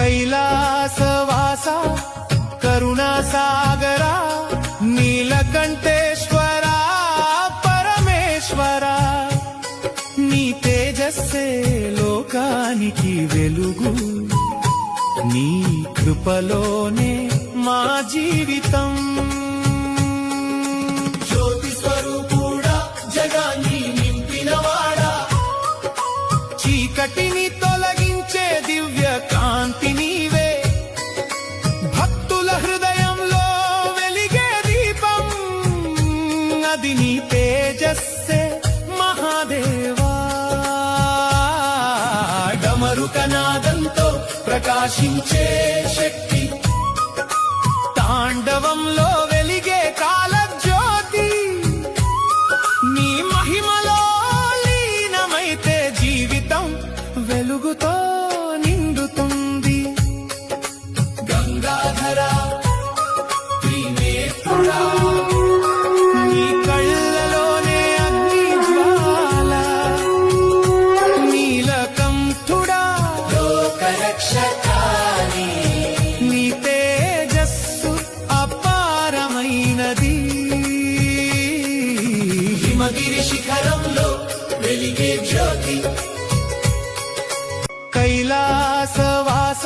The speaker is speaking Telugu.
కైలాసవాస కరుణాసాగరా నీలకంఠేశ్వరా పరమేశ్వరా నీ తేజస్సే లోకానికి వెలుగు నీ కృపలోనే మా జీవితం జ్యోతి స్వరూపుడా జగాన్ని నింపినవాడా చీకటిని తొలగించే దివ్య కాంతి నీవే భక్తుల హృదయంలో వెలిగే దీపం అది నీ తేజస్సే మహాదేవా డమరుకనాదంతో ప్రకాశించే శక్తి తాండవంలో వెలిగే కాలజ్యోతి నీ మహిమలో లీనమైతే జీవితం వెలుగుతో నిండుతుంది గంగాధరా త్రినేత్రుడా నీ కళ్ళలోనే అగ్ని జ్వాల నీలకంఠుడా లోకరక్షకాని నీ తేజస్సు అపారమైనది హిమగిరి శిఖరంలో వెలిగే జ్యోతి కైలాసవాస